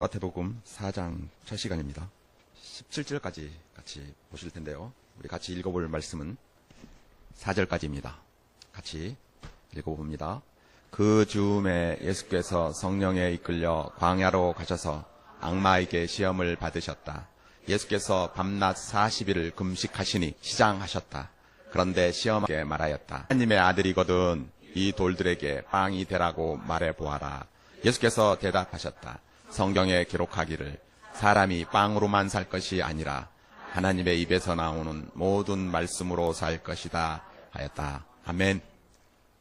마태복음 4장 첫 시간입니다. 17절까지 같이 보실 텐데요. 우리 같이 읽어볼 말씀은 4절까지입니다. 같이 읽어봅니다. 그 즈음에 예수께서 성령에 이끌려 광야로 가셔서 악마에게 시험을 받으셨다. 예수께서 밤낮 40일을 금식하시니 시장하셨다. 그런데 시험하게 말하였다. 하나님의 아들이거든 이 돌들에게 빵이 되라고 말해보아라. 예수께서 대답하셨다. 성경에 기록하기를 사람이 빵으로만 살 것이 아니라 하나님의 입에서 나오는 모든 말씀으로 살 것이다 하였다. 아멘.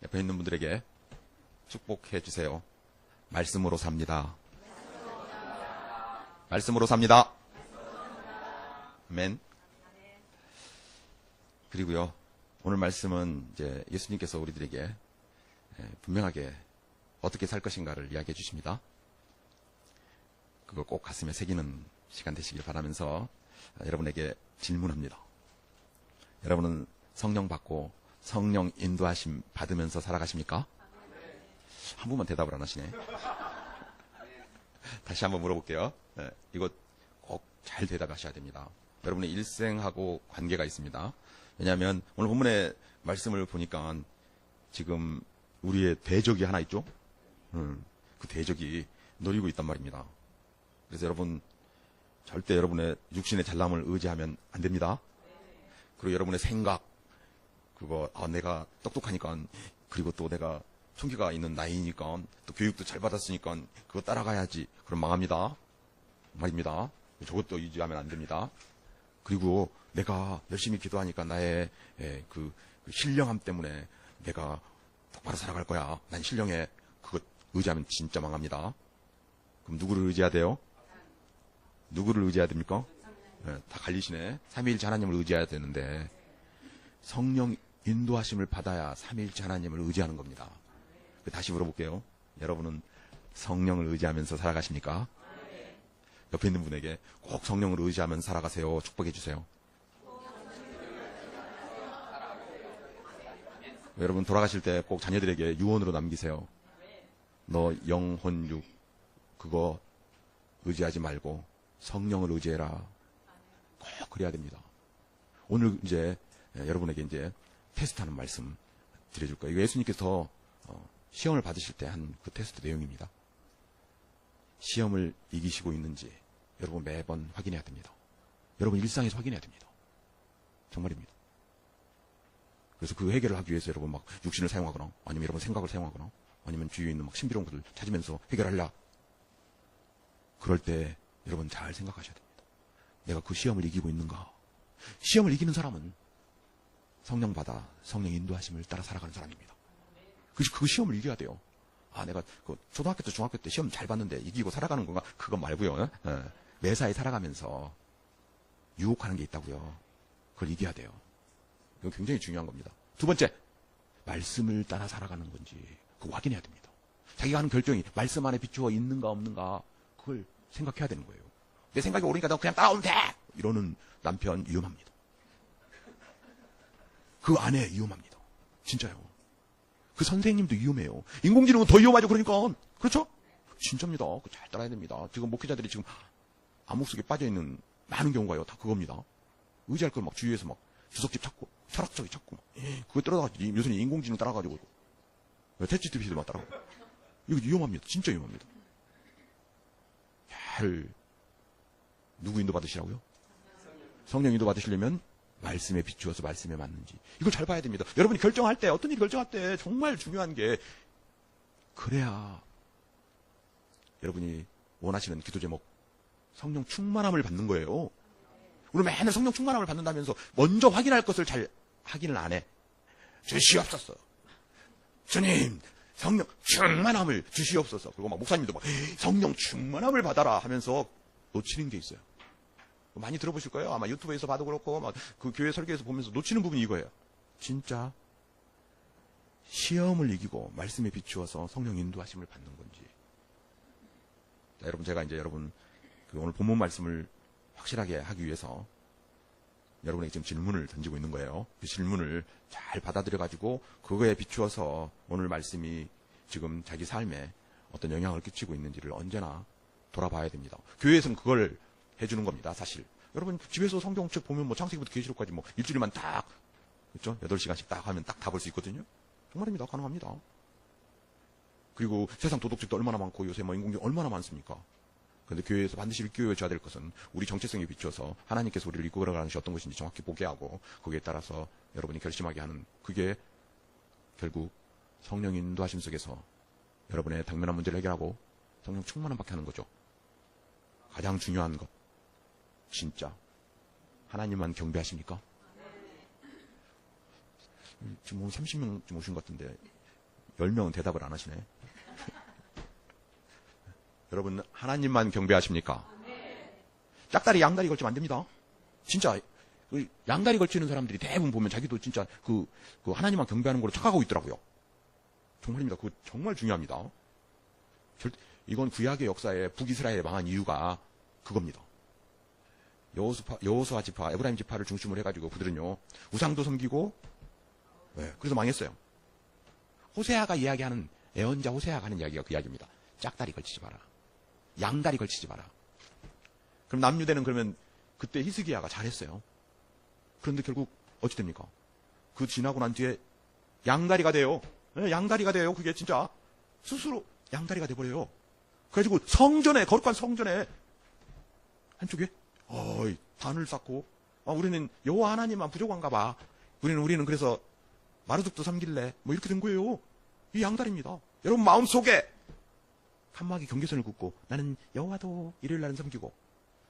옆에 있는 분들에게 축복해 주세요. 말씀으로 삽니다. 말씀으로 삽니다. 아멘. 그리고요, 오늘 말씀은 이제 예수님께서 우리들에게 분명하게 어떻게 살 것인가를 이야기해 주십니다. 그걸 꼭 가슴에 새기는 시간 되시길 바라면서 여러분에게 질문합니다. 여러분은 성령 받고 성령 인도하심 받으면서 살아가십니까? 한 분만 대답을 안 하시네. 다시 한번 물어볼게요. 이거 꼭 잘 대답하셔야 됩니다. 여러분의 일생하고 관계가 있습니다. 왜냐하면 오늘 본문의 말씀을 보니까 지금 우리의 대적이 하나 있죠? 그 대적이 노리고 있단 말입니다. 그래서 여러분 절대 여러분의 육신의 잘남을 의지하면 안 됩니다. 그리고 여러분의 생각, 그거 내가 똑똑하니까, 그리고 또 내가 총기가 있는 나이니까, 또 교육도 잘 받았으니까 그거 따라가야지. 그럼 망합니다. 말입니다. 저것도 의지하면 안 됩니다. 그리고 내가 열심히 기도하니까 나의 그 신령함 때문에 내가 똑바로 살아갈 거야. 난 신령해. 그거 의지하면 진짜 망합니다. 그럼 누구를 의지해야 돼요? 누구를 의지해야 됩니까? 다 갈리시네. 삼위일체 하나님을 의지해야 되는데 성령 인도하심을 받아야 삼위일체 하나님을 의지하는 겁니다. 다시 물어볼게요. 여러분은 성령을 의지하면서 살아가십니까? 옆에 있는 분에게 꼭 성령을 의지하면서 살아가세요. 축복해 주세요. 여러분 돌아가실 때 꼭 자녀들에게 유언으로 남기세요. 너 영혼육 그거 의지하지 말고 성령을 의지해라. 꼭 그래야 됩니다. 오늘 이제 여러분에게 이제 테스트하는 말씀 드려줄 거예요. 이거 예수님께서 시험을 받으실 때 한 그 테스트 내용입니다. 시험을 이기시고 있는지 여러분 매번 확인해야 됩니다. 여러분 일상에서 확인해야 됩니다. 정말입니다. 그래서 그 해결을 하기 위해서 여러분 막 육신을 사용하거나 아니면 여러분 생각을 사용하거나 아니면 주위에 있는 막 신비로운 것을 찾으면서 해결하려. 그럴 때 여러분 잘 생각하셔야 됩니다. 내가 그 시험을 이기고 있는가? 시험을 이기는 사람은 성령 받아 성령 인도하심을 따라 살아가는 사람입니다. 그 시험을 이겨야 돼요. 내가 그 초등학교 때 중학교 때 시험 잘 봤는데 이기고 살아가는 건가? 그거 말고요. 매사에 살아가면서 유혹하는 게 있다고요. 그걸 이겨야 돼요. 이건 굉장히 중요한 겁니다. 두 번째, 말씀을 따라 살아가는 건지 그거 확인해야 됩니다. 자기가 하는 결정이 말씀 안에 비추어 있는가 없는가 그걸 생각해야 되는 거예요. 내 생각이 옳으니까 너 그냥 따라오면 돼! 이러는 남편 위험합니다. 그 아내 위험합니다. 진짜요. 그 선생님도 위험해요. 인공지능은 더 위험하죠. 그러니까. 그렇죠? 진짜입니다. 그거 잘 따라야 됩니다. 지금 목회자들이 지금 암흑 속에 빠져있는 많은 경우가요. 다 그겁니다. 의지할 걸 막 주위에서 막 주석집 찾고 철학적이 찾고 그거 따라가지고 요새는 인공지능 따라가지고 챗GPT도 막 따라가고 이거 위험합니다. 진짜 위험합니다. 잘 누구 인도 받으시라고요? 성령 인도 받으시려면 말씀에 비추어서 말씀에 맞는지 이걸 잘 봐야 됩니다. 여러분이 결정할 때 어떤 일 결정할 때 정말 중요한 게 그래야 여러분이 원하시는 기도 제목 성령 충만함을 받는 거예요. 우리 맨날 성령 충만함을 받는다면서 먼저 확인할 것을 잘 확인을 안 해. 주시옵소서. 주님 성령 충만함을 주시옵소서. 그리고 막 목사님도 막 성령 충만함을 받아라 하면서 놓치는 게 있어요. 많이 들어보실 거예요. 아마 유튜브에서 봐도 그렇고 막 그 교회 설교에서 보면서 놓치는 부분이 이거예요. 진짜 시험을 이기고 말씀에 비추어서 성령 인도하심을 받는 건지. 자, 여러분 제가 이제 여러분 그 오늘 본문 말씀을 확실하게 하기 위해서 여러분에게 지금 질문을 던지고 있는 거예요. 그 질문을 잘 받아들여 가지고 그거에 비추어서 오늘 말씀이 지금 자기 삶에 어떤 영향을 끼치고 있는지를 언제나 돌아봐야 됩니다. 교회에서는 그걸 해주는 겁니다, 사실. 여러분, 집에서 성경책 보면 뭐 창세기부터 계시록까지 뭐 일주일만 딱, 그렇죠? 8시간씩 딱 하면 딱 다 볼 수 있거든요. 정말입니다. 가능합니다. 그리고 세상 도덕책도 얼마나 많고 요새 뭐 인공지능 얼마나 많습니까? 그런데 교회에서 반드시 일교해줘야 될 것은 우리 정체성에 비추어서 하나님께서 우리를 이끌어가는 것이 어떤 것인지 정확히 보게 하고 거기에 따라서 여러분이 결심하게 하는, 그게 결국 성령 인도하심 속에서 여러분의 당면한 문제를 해결하고 성령 충만함밖에 하는 거죠. 가장 중요한 것, 진짜 하나님만 경배하십니까? 지금 오늘 30명쯤 오신 것 같은데 10명은 대답을 안 하시네. 여러분, 하나님만 경배하십니까? 짝다리 양다리 걸치면 안 됩니다. 진짜 양다리 걸치는 사람들이 대부분 보면 자기도 진짜 그 하나님만 경배하는 걸로 착각하고 있더라고요. 정말입니다. 그거 정말 중요합니다. 이건 구약의 역사에 북이스라엘에 망한 이유가 그겁니다. 여호수아 지파, 에브라임 지파를 중심으로 해가지고 그들은요 우상도 섬기고, 네, 그래서 망했어요. 호세아가 이야기하는, 애언자 호세아가 하는 이야기가 그 이야기입니다. 짝다리 걸치지 마라. 양다리 걸치지 마라. 그럼 남유대는 그러면 그때 히스기야가 잘했어요. 그런데 결국 어찌 됩니까? 그 지나고 난 뒤에 양다리가 돼요. 네, 양다리가 돼요. 그게 진짜 스스로 양다리가 돼버려요. 그래가지고 성전에, 거룩한 성전에 한쪽에 단을 쌓고, 우리는 여호와 하나님만 부족한가 봐. 우리는 그래서 마르둑도 섬길래 뭐 이렇게 된 거예요. 이 양다리입니다. 여러분 마음속에 칸막이 경계선을 긋고 나는 여호와도 일요일 날은 섬기고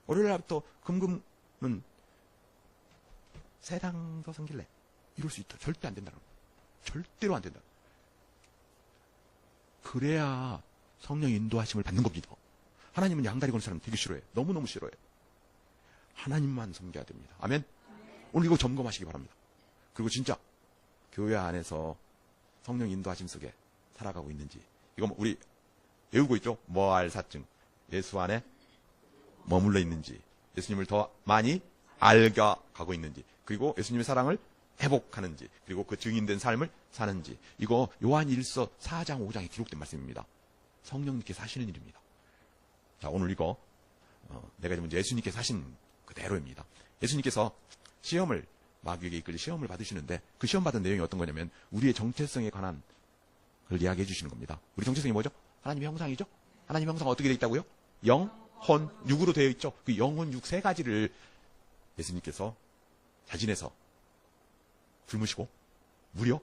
월요일 날부터 금금은 세상도 섬길래, 이럴 수 있다. 절대 안 된다는 거예요. 절대로 안 된다. 그래야 성령 인도하심을 받는 겁니다. 하나님은 양다리 거는 사람 되게 싫어해. 너무너무 싫어해. 하나님만 섬겨야 됩니다. 아멘? 오늘 이거 점검하시기 바랍니다. 그리고 진짜 교회 안에서 성령 인도하심 속에 살아가고 있는지, 이거 우리 외우고 있죠? 뭐할 사증. 예수 안에 머물러 있는지, 예수님을 더 많이 알아가고 있는지, 그리고 예수님의 사랑을 회복하는지, 그리고 그 증인된 삶을 사는지. 이거 요한 1서 4장 5장에 기록된 말씀입니다. 성령님께서 하시는 일입니다. 자, 오늘 이거 내가 지금 예수님께서 하신 그대로입니다. 예수님께서 시험을, 마귀에게 이끌려 시험을 받으시는데 그 시험 받은 내용이 어떤 거냐면 우리의 정체성에 관한 걸 이야기해 주시는 겁니다. 우리 정체성이 뭐죠? 하나님의 형상이죠? 하나님의 형상은 어떻게 되어 있다고요? 영, 혼, 육으로 되어 있죠. 그 영혼, 육 세 가지를 예수님께서 자진해서 굶으시고 무려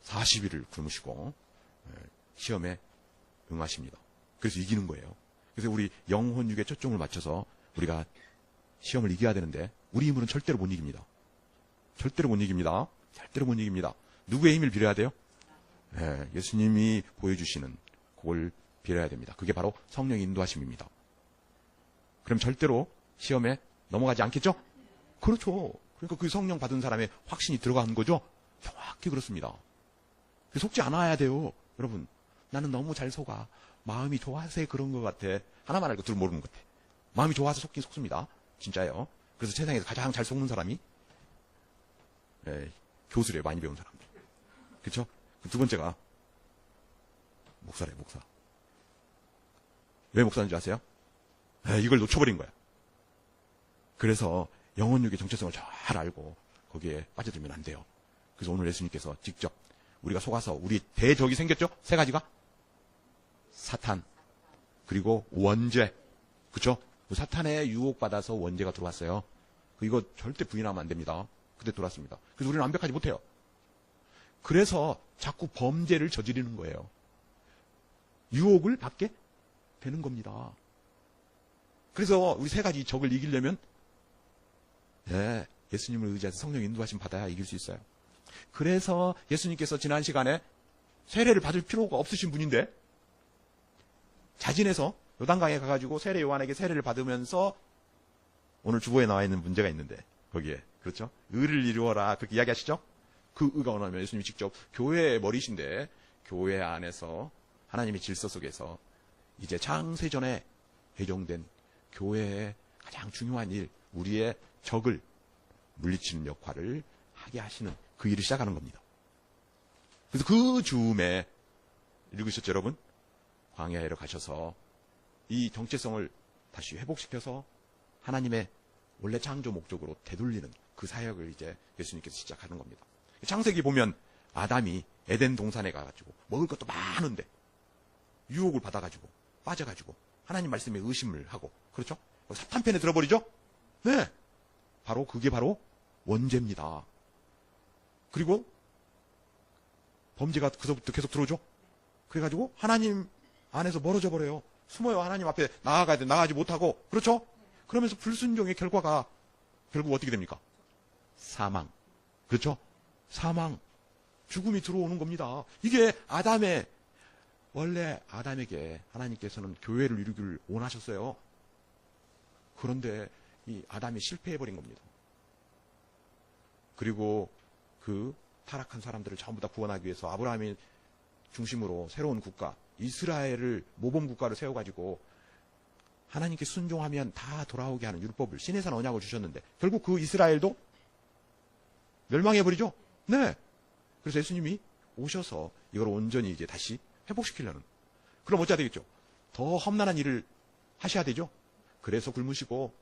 40일을 굶으시고 시험에 응하십니다. 그래서 이기는 거예요. 그래서 우리 영혼, 육에 초점을 맞춰서 우리가 시험을 이겨야 되는데 우리 힘으로는 절대로 못 이깁니다. 절대로 못 이깁니다. 절대로 못 이깁니다. 누구의 힘을 빌어야 돼요? 예수님이 보여주시는 그걸 빌어야 됩니다. 그게 바로 성령 인도하심입니다. 그럼 절대로 시험에 넘어가지 않겠죠? 그렇죠. 그러니까 그 성령 받은 사람의 확신이 들어간 거죠? 정확히 그렇습니다. 속지 않아야 돼요. 여러분, 나는 너무 잘 속아. 마음이 좋아서 그런 것 같아. 하나만 알고 둘 모르는 것 같아. 마음이 좋아서 속긴 속습니다. 진짜예요. 그래서 세상에서 가장 잘 속는 사람이 교수래요. 많이 배운 사람들. 그렇죠? 두 번째가 목사래요. 목사. 왜 목사인지 아세요? 이걸 놓쳐버린 거야. 그래서 영혼육의 정체성을 잘 알고 거기에 빠져들면 안 돼요. 그래서 오늘 예수님께서 직접 우리가 속아서 우리 대적이 생겼죠? 세 가지가. 사탄, 그리고 원죄. 그렇죠? 사탄에 유혹받아서 원죄가 들어왔어요. 이거 절대 부인하면 안 됩니다. 그때 들어왔습니다. 그래서 우리는 완벽하지 못해요. 그래서 자꾸 범죄를 저지르는 거예요. 유혹을 받게 되는 겁니다. 그래서 우리 세 가지 적을 이기려면 예수님을 의지해서 성령 인도하심 받아야 이길 수 있어요. 그래서 예수님께서 지난 시간에 세례를 받을 필요가 없으신 분인데 자진해서 요단강에 가가지고 세례 요한에게 세례를 받으면서 오늘 주보에 나와 있는 문제가 있는데 거기에 그렇죠? 의를 이루어라 그렇게 이야기하시죠? 그 의가 뭐냐면 예수님이 직접 교회의 머리신데 교회 안에서 하나님의 질서 속에서 이제 창세전에 배정된 교회의 가장 중요한 일, 우리의 적을 물리치는 역할을 하게 하시는 그 일을 시작하는 겁니다. 그래서 그 즈음에 읽으셨죠 여러분? 광야에로 가셔서 이 정체성을 다시 회복시켜서 하나님의 원래 창조 목적으로 되돌리는 그 사역을 이제 예수님께서 시작하는 겁니다. 창세기 보면 아담이 에덴 동산에 가가지고 먹을 것도 많은데 유혹을 받아가지고 빠져가지고 하나님 말씀에 의심을 하고, 그렇죠? 사탄 편에 들어버리죠? 네. 그게 바로 원죄입니다. 그리고 범죄가 그서부터 계속 들어오죠? 그래가지고 하나님 안에서 멀어져 버려요. 숨어요. 하나님 앞에 나아가야 돼. 나가지 못하고. 그렇죠? 그러면서 불순종의 결과가 결국 어떻게 됩니까? 사망. 그렇죠? 사망. 죽음이 들어오는 겁니다. 이게 원래 아담에게 하나님께서는 교회를 이루기를 원하셨어요. 그런데 이 아담이 실패해버린 겁니다. 그리고 그 타락한 사람들을 전부 다 구원하기 위해서 아브라함이 중심으로 새로운 국가, 이스라엘을 모범 국가를 세워가지고 하나님께 순종하면 다 돌아오게 하는 율법을, 신의 산 언약을 주셨는데 결국 그 이스라엘도 멸망해버리죠. 네. 그래서 예수님이 오셔서 이걸 온전히 이제 다시 회복시키려는. 그럼 어찌해야 되겠죠? 더 험난한 일을 하셔야 되죠. 그래서 굶으시고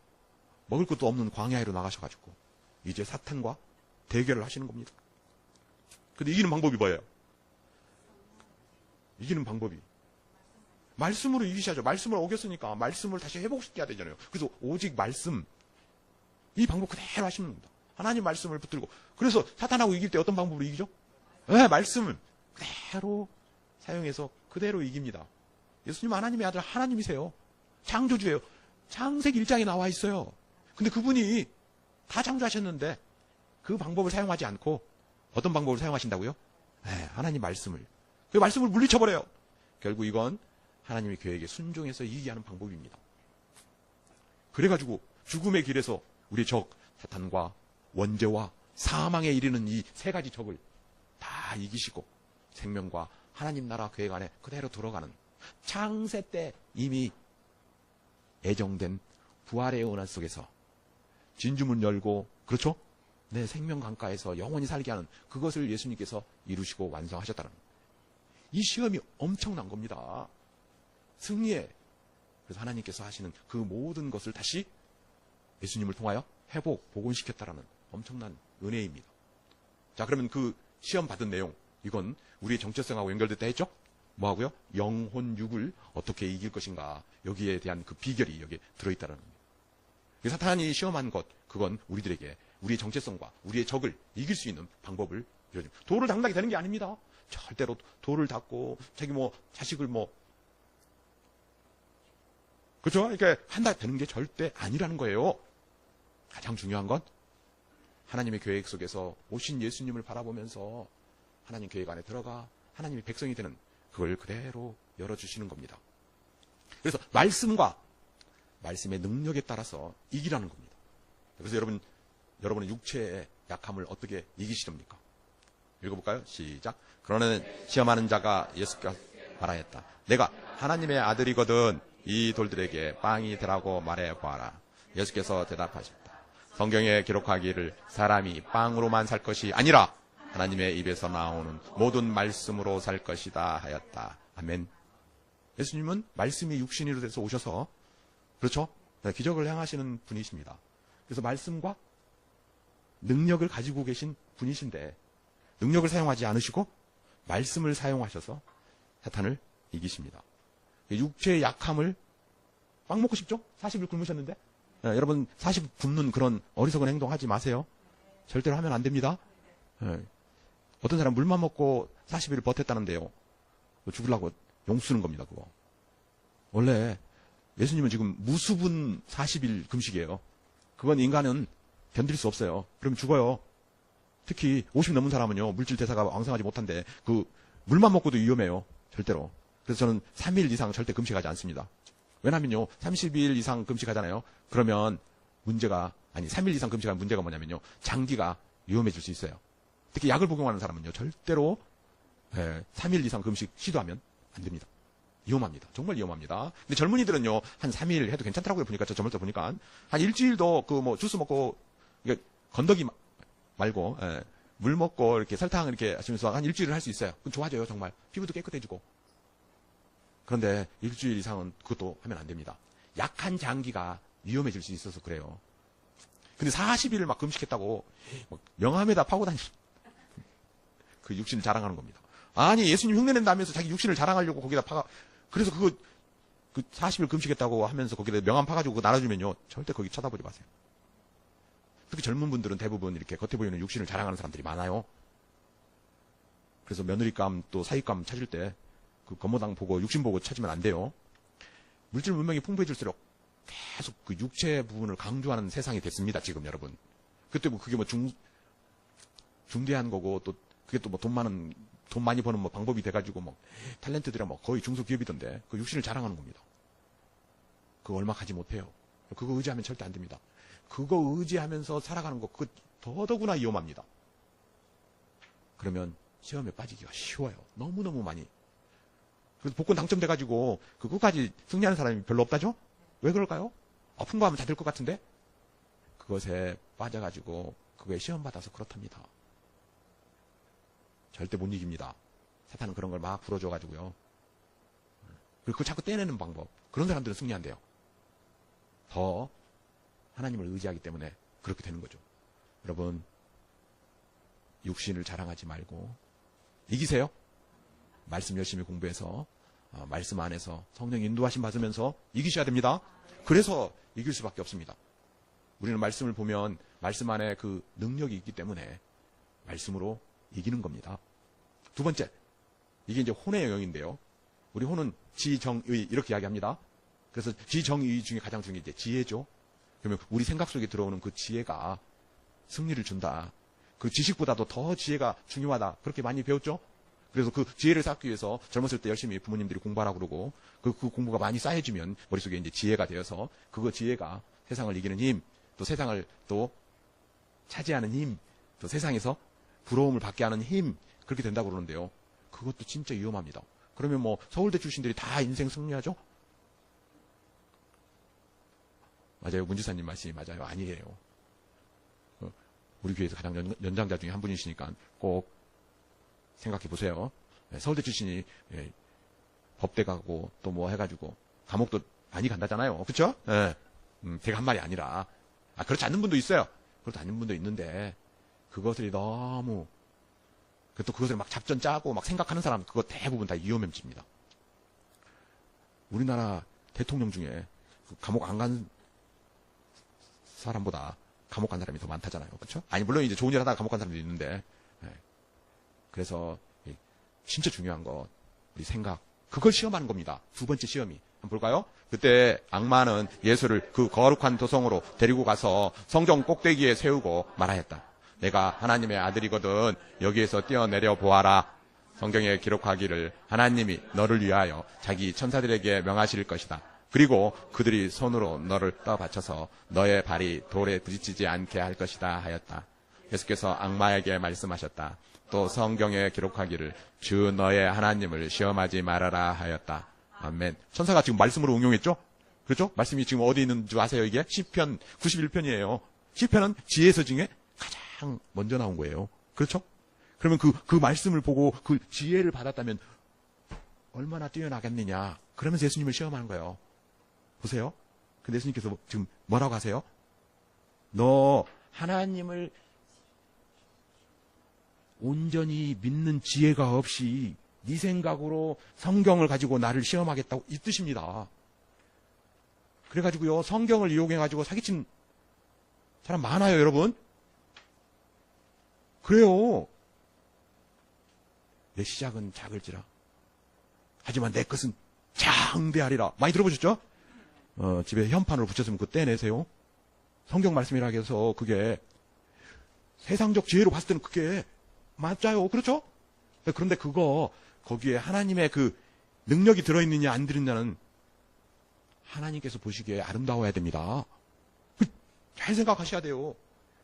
먹을 것도 없는 광야로 나가셔가지고 이제 사탄과 대결을 하시는 겁니다. 근데 이기는 방법이 뭐예요? 이기는 방법이 말씀으로 이기셔야죠. 말씀을 어겼으니까 말씀을 다시 회복시켜야 되잖아요. 그래서 오직 말씀, 이 방법 그대로 하시는 겁니다. 하나님 말씀을 붙들고. 그래서 사탄하고 이길 때 어떤 방법으로 이기죠? 네, 말씀을 그대로 사용해서 그대로 이깁니다. 예수님 하나님의 아들 하나님이세요. 창조주예요. 창세기 1장에 나와 있어요. 근데 그분이 다 창조하셨는데 그 방법을 사용하지 않고 어떤 방법을 사용하신다고요? 네, 하나님 말씀을. 그 말씀을 물리쳐버려요. 결국 이건 하나님의 계획에 순종해서 이기게 하는 방법입니다. 그래가지고 죽음의 길에서 우리 적 사탄과 원죄와 사망에 이르는 이 세 가지 적을 다 이기시고 생명과 하나님 나라 계획 안에 그대로 들어가는, 창세 때 이미 애정된 부활의 은혜 속에서 진주문 열고, 그렇죠? 내 생명 강가에서 영원히 살게 하는 그것을 예수님께서 이루시고 완성하셨다는 거예요. 이 시험이 엄청난 겁니다. 승리에. 그래서 하나님께서 하시는 그 모든 것을 다시 예수님을 통하여 회복, 복원시켰다라는 엄청난 은혜입니다. 자, 그러면 그 시험 받은 내용, 이건 우리의 정체성하고 연결됐다 했죠? 뭐하고요? 영혼 육을 어떻게 이길 것인가. 여기에 대한 그 비결이 여기에 들어있다는 겁니다. 사탄이 시험한 것, 그건 우리들에게 우리의 정체성과 우리의 적을 이길 수 있는 방법을 이루어줍니다. 돌을 닦는다게 되는 게 아닙니다. 절대로 돌을 닦고 자기 자식을 그렇죠? 이렇게 한다 되는 게 절대 아니라는 거예요. 가장 중요한 건 하나님의 계획 속에서 오신 예수님을 바라보면서 하나님 계획 안에 들어가 하나님의 백성이 되는, 그걸 그대로 열어주시는 겁니다. 그래서 말씀과 말씀의 능력에 따라서 이기라는 겁니다. 그래서 여러분의 육체의 약함을 어떻게 이기시렵니까? 읽어볼까요? 시작. 그러나 시험하는 자가 예수께 말하였다. 내가 하나님의 아들이거든 이 돌들에게 빵이 되라고 말해보아라. 예수께서 대답하셨다. 성경에 기록하기를 사람이 빵으로만 살 것이 아니라 하나님의 입에서 나오는 모든 말씀으로 살 것이다 하였다. 아멘. 예수님은 말씀이 육신으로 돼서 오셔서, 그렇죠? 기적을 행하시는 분이십니다. 그래서 말씀과 능력을 가지고 계신 분이신데 능력을 사용하지 않으시고 말씀을 사용하셔서 사탄을 이기십니다. 육체의 약함을, 빵 먹고 싶죠? 40일 굶으셨는데? 여러분 40일 굶는 그런 어리석은 행동하지 마세요. 절대로 하면 안 됩니다. 어떤 사람 물만 먹고 40일을 버텼다는데요. 죽으려고 용쓰는 겁니다. 그거. 원래 예수님은 지금 무수분 40일 금식이에요. 그건 인간은 견딜 수 없어요. 그럼 죽어요. 특히 50 넘은 사람은요, 물질 대사가 왕성하지 못한데 그 물만 먹고도 위험해요. 절대로. 그래서 저는 3일 이상 절대 금식하지 않습니다. 왜냐면요, 30일 이상 금식하잖아요. 그러면 3일 이상 금식하는 문제가 뭐냐면요, 장기가 위험해질 수 있어요. 특히 약을 복용하는 사람은요, 절대로 3일 이상 금식 시도하면 안 됩니다. 위험합니다. 정말 위험합니다. 근데 젊은이들은요, 한 3일 해도 괜찮더라고요. 보니까, 저 저번에 보니까. 한 일주일도 주스 먹고, 건더기 말고, 물 먹고, 이렇게 설탕 이렇게 하시면서 한 일주일을 할 수 있어요. 그건 좋아져요, 정말. 피부도 깨끗해지고. 그런데 일주일 이상은 그것도 하면 안 됩니다. 약한 장기가 위험해질 수 있어서 그래요. 근데 40일을 막 금식했다고 명함에다 파고 다니 그 육신을 자랑하는 겁니다. 아니 예수님 흉내낸다면서 자기 육신을 자랑하려고 거기다 파가 그래서 그 40일 금식했다고 하면서 거기다 명함 파가지고 그거 나눠주면요 절대 거기 쳐다보지 마세요. 특히 젊은 분들은 대부분 이렇게 겉에 보이는 육신을 자랑하는 사람들이 많아요. 그래서 며느리감 또 사위감 찾을 때 그 겉모당 보고 육신 보고 찾으면 안 돼요. 물질 문명이 풍부해질수록 계속 그 육체 부분을 강조하는 세상이 됐습니다. 지금 여러분. 그때 뭐 그게 뭐 중대한 거고 또 그게 또 뭐 돈 많이 버는 뭐 방법이 돼가지고 뭐 탤런트들이랑 뭐 거의 중소기업이던데 그 육신을 자랑하는 겁니다. 그거 얼마 가지 못해요. 그거 의지하면 절대 안 됩니다. 그거 의지하면서 살아가는 거 그거 더더구나 위험합니다. 그러면 시험에 빠지기가 쉬워요. 너무너무 많이. 그래서 복권 당첨돼가지고 그 끝까지 승리하는 사람이 별로 없다죠? 왜 그럴까요? 아픈 거 하면 다 될 것 같은데? 그것에 빠져가지고 그거에 시험 받아서 그렇답니다. 절대 못 이깁니다. 사탄은 그런 걸 막 불어줘가지고요. 그리고 그걸 자꾸 떼내는 방법. 그런 사람들은 승리한대요. 더 하나님을 의지하기 때문에 그렇게 되는 거죠. 여러분, 육신을 자랑하지 말고 이기세요. 말씀 열심히 공부해서 말씀 안에서 성령 인도하심 받으면서 이기셔야 됩니다. 그래서 이길 수밖에 없습니다. 우리는 말씀을 보면 말씀 안에 그 능력이 있기 때문에 말씀으로 이기는 겁니다. 두 번째, 이게 이제 혼의 영역인데요. 우리 혼은 지정의 이렇게 이야기합니다. 그래서 지정의 중에 가장 중요한 게 지혜죠. 그러면 우리 생각 속에 들어오는 그 지혜가 승리를 준다. 그 지식보다도 더 지혜가 중요하다. 그렇게 많이 배웠죠? 그래서 그 지혜를 쌓기 위해서 젊었을 때 열심히 부모님들이 공부하라고 그러고 그 공부가 많이 쌓여지면 머릿속에 이제 지혜가 되어서 그거 지혜가 세상을 이기는 힘, 또 세상을 또 차지하는 힘, 또 세상에서 부러움을 받게 하는 힘, 그렇게 된다고 그러는데요. 그것도 진짜 위험합니다. 그러면 뭐 서울대 출신들이 다 인생 승리하죠? 맞아요. 문지사님 말씀이 맞아요. 아니에요. 우리 교회에서 가장 연장자 중에 한 분이시니까 꼭 생각해 보세요. 서울대 출신이 법대 가고 또 뭐 해가지고 감옥도 많이 간다잖아요. 그렇죠? 제가 한 말이 아니라 그렇지 않는 분도 있어요. 그렇지 않는 분도 있는데 그것을 너무 또 그것을 막 작전 짜고 막 생각하는 사람 그거 대부분 다 위험해집니다. 우리나라 대통령 중에 감옥 안 간 사람보다 감옥 간 사람이 더 많다잖아요. 그렇죠? 아니 물론 이제 좋은 일 하다가 감옥 간 사람도 있는데 그래서 진짜 중요한 거 우리 생각 그걸 시험하는 겁니다. 두 번째 시험이 한번 볼까요? 그때 악마는 예수를 그 거룩한 도성으로 데리고 가서 성전 꼭대기에 세우고 말하였다. 내가 하나님의 아들이거든 여기에서 뛰어내려 보아라. 성경에 기록하기를 하나님이 너를 위하여 자기 천사들에게 명하실 것이다. 그리고 그들이 손으로 너를 떠받쳐서 너의 발이 돌에 부딪히지 않게 할 것이다 하였다. 예수께서 악마에게 말씀하셨다. 또 성경에 기록하기를 주 너의 하나님을 시험하지 말아라 하였다. 아멘. 천사가 지금 말씀으로 응용했죠? 그렇죠? 말씀이 지금 어디 있는 줄 아세요? 이게 시편 91편이에요. 시편은 지혜서 중에 가장 먼저 나온 거예요. 그렇죠? 그러면 그 말씀을 보고 그 지혜를 받았다면 얼마나 뛰어나겠느냐. 그러면서 예수님을 시험하는 거예요. 보세요. 근데 예수님께서 지금 뭐라고 하세요? 너 하나님을 온전히 믿는 지혜가 없이 네 생각으로 성경을 가지고 나를 시험하겠다고 이 뜻입니다. 그래가지고요 성경을 이용해가지고 사기친 사람 많아요 여러분. 그래요. 내 시작은 작을지라 하지만 내 것은 장대하리라. 많이 들어보셨죠? 집에 현판으로 붙였으면 그거 떼내세요. 성경 말씀이라 해서 그게 세상적 지혜로 봤을 때는 그게 맞아요. 그렇죠? 그런데 거기에 하나님의 그 능력이 들어있느냐 안 들어있느냐는 하나님께서 보시기에 아름다워야 됩니다. 잘 생각하셔야 돼요.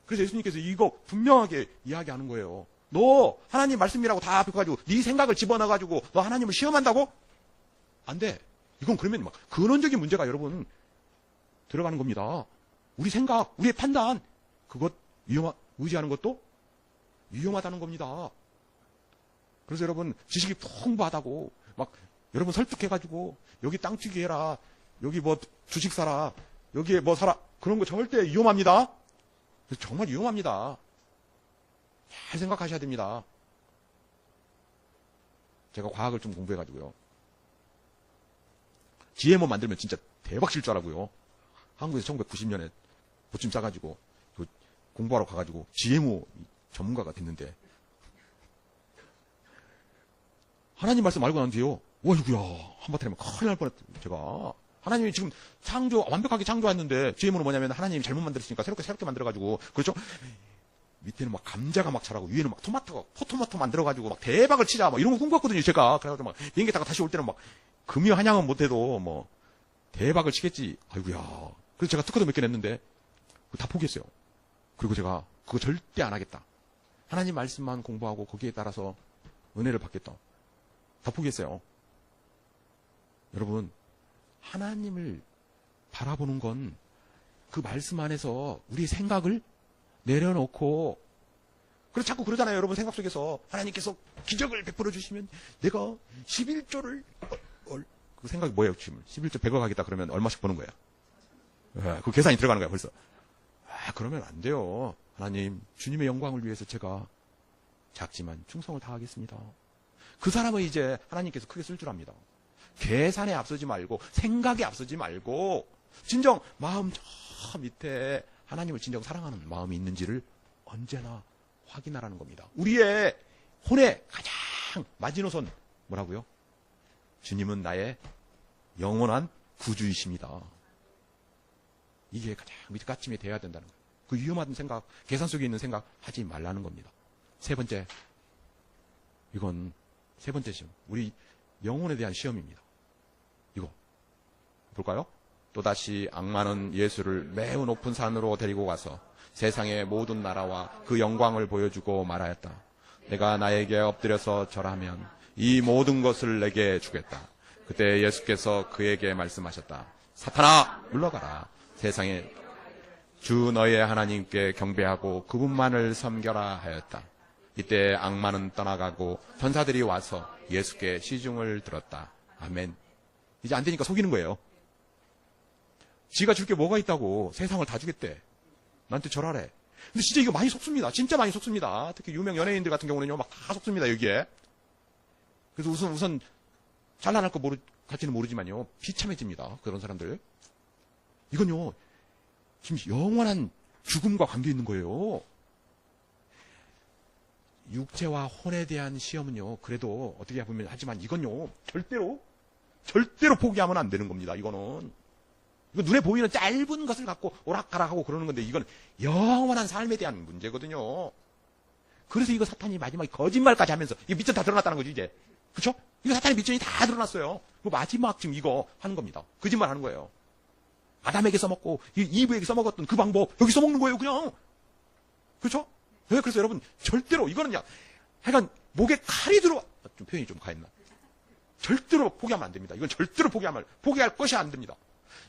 그래서 예수님께서 이거 분명하게 이야기하는 거예요. 너 하나님 말씀이라고 다 펴가지고 네 생각을 집어넣어가지고 너 하나님을 시험한다고? 안 돼. 이건 그러면 막 근원적인 문제가 여러분 들어가는 겁니다. 우리 생각, 우리의 판단 그것 의지하는 것도 위험하다는 겁니다. 그래서 여러분 지식이 풍부하다고 막 여러분 설득해가지고 여기 땅 투기 해라, 여기 뭐 주식 사라, 여기에 뭐 사라, 그런 거 절대 위험합니다. 정말 위험합니다. 잘 생각하셔야 됩니다. 제가 과학을 좀 공부해가지고요, GMO 만들면 진짜 대박 칠 줄 알고요, 한국에서 1990년에 보침 싸가지고 공부하러 가가지고 GMO 전문가가 됐는데, 하나님 말씀 알고 난 뒤에요, 어이구야, 한바탕이면 큰일 날 뻔했다. 제가 하나님이 지금 완벽하게 창조했는데, GMO는 뭐냐면 하나님이 잘못 만들었으니까 새롭게 만들어가지고, 그렇죠? 밑에는 막 감자가 막 자라고, 위에는 막 포토마토 만들어가지고 막 대박을 치자, 막 이런 거 공부했거든요, 제가. 그래가지고 막 비행기 타고 다시 올 때는 막 금이 한양은 못해도 뭐 대박을 치겠지. 아이고야. 그래서 제가 특허도 몇 개 냈는데 다 포기했어요. 그리고 제가 그거 절대 안 하겠다, 하나님 말씀만 공부하고 거기에 따라서 은혜를 받겠다, 다 포기했어요. 여러분, 하나님을 바라보는 건 그 말씀 안에서 우리 생각을 내려놓고, 그래서 자꾸 그러잖아요. 여러분 생각 속에서 하나님께서 기적을 베풀어 주시면 내가 11조를 그 생각이 뭐예요? 지금 11조 100억 하겠다 그러면 얼마씩 버는 거야? 그 계산이 들어가는 거야 벌써. 그러면 안 돼요. 하나님, 주님의 영광을 위해서 제가 작지만 충성을 다하겠습니다. 그 사람은 이제 하나님께서 크게 쓸 줄 압니다. 계산에 앞서지 말고, 생각에 앞서지 말고, 진정 마음 저 밑에 하나님을 진정 사랑하는 마음이 있는지를 언제나 확인하라는 겁니다. 우리의 혼의 가장 마지노선 뭐라고요? 주님은 나의 영원한 구주이십니다. 이게 가장 밑가침이 돼야 된다는 거예요. 그 위험한 생각, 계산 속에 있는 생각 하지 말라는 겁니다. 세 번째, 이건 세 번째 시험, 우리 영혼에 대한 시험입니다. 이거 볼까요? 또다시 악마는 예수를 매우 높은 산으로 데리고 가서 세상의 모든 나라와 그 영광을 보여주고 말하였다. 내가 나에게 엎드려서 절하면 이 모든 것을 내게 주겠다. 그때 예수께서 그에게 말씀하셨다. 사탄아, 물러가라. 세상에 주 너의 하나님께 경배하고 그분만을 섬겨라 하였다. 이때 악마는 떠나가고 천사들이 와서 예수께 시중을 들었다. 아멘. 이제 안 되니까 속이는 거예요. 지가 줄 게 뭐가 있다고 세상을 다 주겠대. 나한테 절하래. 근데 진짜 이거 많이 속습니다. 진짜 많이 속습니다. 특히 유명 연예인들 같은 경우는요, 막 다 속습니다, 여기에. 그래서 우선 잘난할 거 갈지는 모르지만요, 비참해집니다. 그런 사람들. 이건요, 지금 영원한 죽음과 관계 있는 거예요. 육체와 혼에 대한 시험은요, 그래도 어떻게 보면 하지만 이건요, 절대로 포기하면 안 되는 겁니다. 이거 눈에 보이는 짧은 것을 갖고 오락가락하고 그러는 건데, 이건 영원한 삶에 대한 문제거든요. 그래서 이거 사탄이 마지막에 거짓말까지 하면서, 이거 밑에 다 드러났다는 거죠, 이제. 그쵸? 이거 사탄의 밑전이 다 드러났어요. 그 마지막 지금 이거 하는 겁니다. 거짓말 하는 거예요. 아담에게 써먹고, 이브에게 써먹었던 그 방법, 여기 써먹는 거예요, 그냥. 그쵸? 네, 그래서 여러분, 절대로, 이거는요, 하여간, 목에 칼이 좀 표현이 좀 가했나. 절대로 포기하면 안 됩니다. 이건 절대로 포기할 것이 안 됩니다.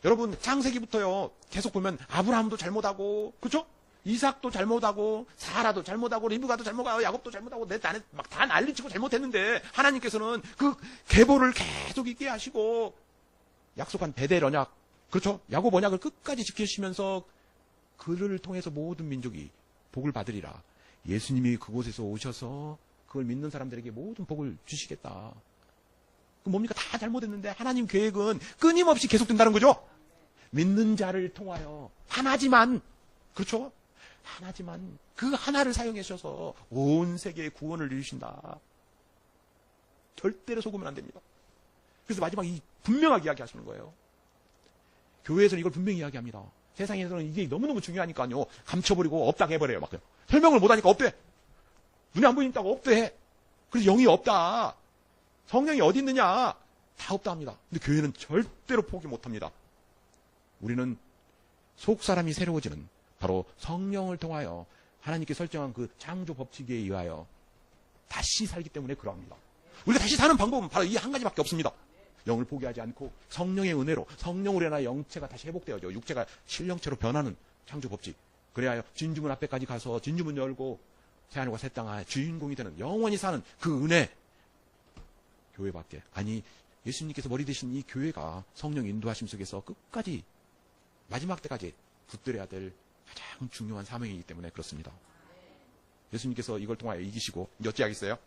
여러분, 창세기부터요, 계속 보면, 아브라함도 잘못하고, 그쵸? 이삭도 잘못하고, 사라도 잘못하고, 리브가도 잘못하고, 야곱도 잘못하고, 나는 막 다 난리치고 잘못했는데, 하나님께서는 그 계보를 계속 있게 하시고, 약속한 베델 언약, 그렇죠? 야곱 언약을 끝까지 지키시면서, 그를 통해서 모든 민족이 복을 받으리라. 예수님이 그곳에서 오셔서, 그걸 믿는 사람들에게 모든 복을 주시겠다. 그 뭡니까? 다 잘못했는데, 하나님 계획은 끊임없이 계속된다는 거죠? 믿는 자를 통하여, 하나지만, 그렇죠? 하나지만 그 하나를 사용하셔서 온 세계의 구원을 이루신다. 절대로 속으면 안 됩니다. 그래서 마지막 분명하게 이야기하시는 거예요. 교회에서는 이걸 분명히 이야기합니다. 세상에서는 이게 너무너무 중요하니까요, 감춰버리고 없다고 해버려요. 막 설명을 못하니까 없대. 눈에 안 보인다고 없대. 그래서 영이 없다. 성령이 어디 있느냐? 다 없다 합니다. 근데 교회는 절대로 포기 못합니다. 우리는 속 사람이 새로워지는, 바로 성령을 통하여 하나님께 설정한 그 창조 법칙에 의하여 다시 살기 때문에 그러합니다. 우리가 다시 사는 방법은 바로 이 한 가지밖에 없습니다. 영을 포기하지 않고 성령의 은혜로, 성령으로 인하여 영체가 다시 회복되어져 육체가 신령체로 변하는 창조 법칙. 그래야 진주문 앞에까지 가서 진주문 열고 새하늘과 새 땅의 주인공이 되는, 영원히 사는 그 은혜. 교회밖에, 아니 예수님께서 머리 대신 이 교회가 성령 인도하심 속에서 끝까지 마지막 때까지 붙들어야 될 가장 중요한 사명이기 때문에 그렇습니다. 예수님께서 이걸 통하여 이기시고 이제 어찌 하겠어요?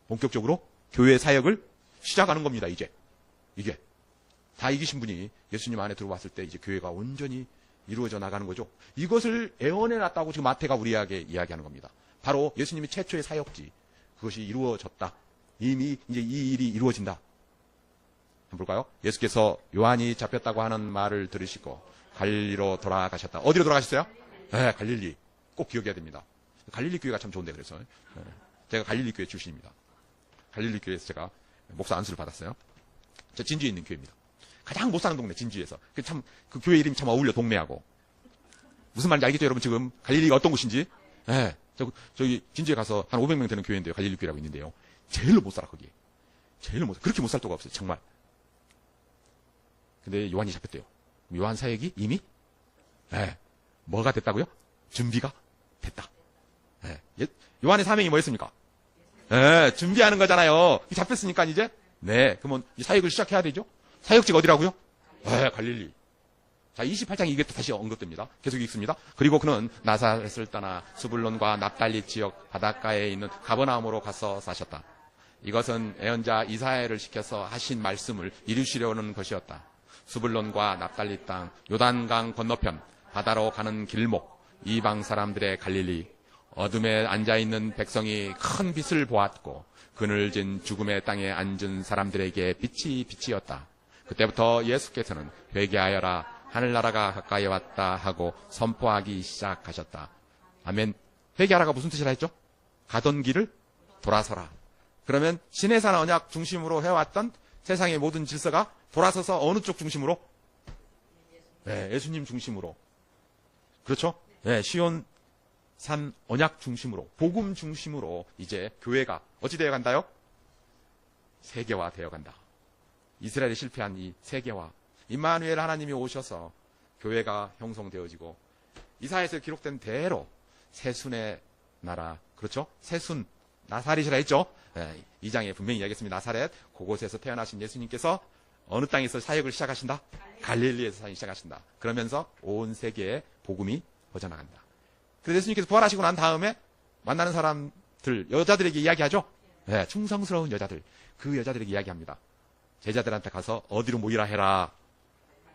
본격적으로 교회 사역을 시작하는 겁니다. 이게 다 이기신 분이 예수님 안에 들어왔을 때 이제 교회가 온전히 이루어져 나가는 거죠. 이것을 애원해 놨다고 지금 마태가 우리에게 이야기하는 겁니다. 바로 예수님의 최초의 사역지, 그것이 이루어졌다. 이미 이제 이 일이 이루어진다. 한번 볼까요? 예수께서 요한이 잡혔다고 하는 말을 들으시고 갈릴리로 돌아가셨다. 어디로 돌아가셨어요? 네, 갈릴리. 꼭 기억해야 됩니다. 갈릴리 교회가 참 좋은데 그래서 제가 갈릴리 교회 출신입니다. 갈릴리 교회에서 제가 목사 안수를 받았어요. 저 진주에 있는 교회입니다. 가장 못 사는 동네 진주에서. 그 교회 이름이 참 어울려 동네하고. 무슨 말인지 알겠죠 여러분? 지금 갈릴리가 어떤 곳인지? 네, 저기 진주에 가서 한 500명 되는 교회인데요. 갈릴리 교회라고 있는데요. 제일로 못 살아 거기. 제일로 못 살아. 그렇게 못 살 데가 없어요. 정말. 근데 요한이 잡혔대요. 요한 사역이 이미 뭐가 됐다고요? 준비가 됐다. 요한의 사명이 뭐였습니까? 준비하는 거잖아요. 잡혔으니까 이제 그러면 사역을 시작해야 되죠. 사역지가 어디라고요? 갈릴리. 자, 28장 이게 다시 언급됩니다. 계속 읽습니다. 그리고 그는 나사렛을 떠나 수불론과 납달리 지역 바닷가에 있는 가버나움으로 가서 사셨다. 이것은 예언자 이사야를 시켜서 하신 말씀을 이루시려는 것이었다. 수불론과 납달리 땅, 요단강 건너편, 바다로 가는 길목, 이방 사람들의 갈릴리, 어둠에 앉아있는 백성이 큰 빛을 보았고 그늘진 죽음의 땅에 앉은 사람들에게 빛이 빛이었다. 그때부터 예수께서는 회개하여라, 하늘나라가 가까이 왔다 하고 선포하기 시작하셨다. 아멘. 회개하라가 무슨 뜻이라 했죠? 가던 길을 돌아서라. 그러면 시내산 언약 중심으로 해왔던 세상의 모든 질서가 돌아서서 어느 쪽 중심으로? 예수님 중심으로. 그렇죠? 시온산 언약 중심으로, 복음 중심으로 이제 교회가 어찌 되어 간다요? 세계화 되어 간다. 이스라엘이 실패한 이 세계화. 임마누엘 하나님이 오셔서 교회가 형성되어지고 이사야에서 기록된 대로 세순의 나라, 그렇죠? 세순, 나사렛이라 했죠? 2장에 분명히 이야기했습니다. 나사렛, 그곳에서 태어나신 예수님께서 어느 땅에서 사역을 시작하신다? 갈릴리에서 사역을 시작하신다. 그러면서 온 세계에 복음이 퍼져나간다. 그래서 예수님께서 부활하시고 난 다음에 만나는 사람들, 여자들에게 이야기하죠? 충성스러운 여자들. 그 여자들에게 이야기합니다. 제자들한테 가서 어디로 모이라 해라.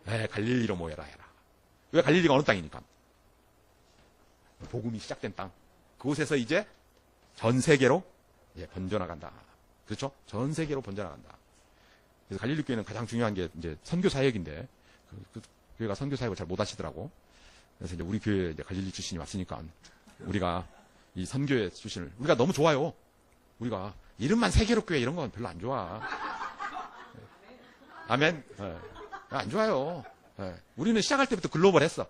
갈릴리로 모여라 해라. 왜 갈릴리가 어느 땅이니까? 복음이 시작된 땅. 그곳에서 이제 전 세계로 번져나간다. 그렇죠? 전 세계로 번져나간다. 그래서 갈릴리 교회는 가장 중요한 게 이제 선교 사역인데, 그 교회가 선교 사역을 잘 못 하시더라고. 그래서 이제 우리 교회에 이제 갈릴리 출신이 왔으니까 우리가 이 선교의 출신을, 우리가 너무 좋아요. 우리가 이름만 세계로 교회 이런 건 별로 안 좋아. 아멘. 안 좋아요. 우리는 시작할 때부터 글로벌 했어.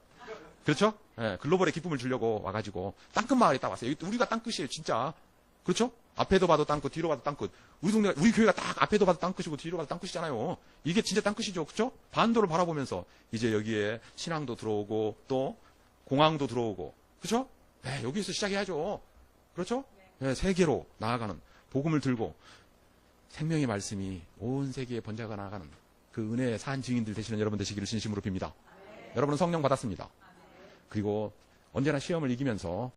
그렇죠? 글로벌의 기쁨을 주려고 와가지고 땅끝 마을에 딱 왔어요. 우리가 땅끝이에요, 진짜. 그렇죠? 앞에도 봐도 땅끝, 뒤로 봐도 땅끝. 우리 교회가 딱 앞에도 봐도 땅끝이고 뒤로 봐도 땅끝이잖아요. 이게 진짜 땅끝이죠, 그렇죠? 반도를 바라보면서 이제 여기에 신앙도 들어오고 또 공항도 들어오고, 그렇죠? 여기서 시작해야죠. 그렇죠? 세계로 나아가는 복음을 들고 생명의 말씀이 온 세계에 번져가 나가는 그 은혜의 산 증인들 되시는 여러분 되시기를 진심으로 빕니다. 여러분은 성령 받았습니다. 그리고 언제나 시험을 이기면서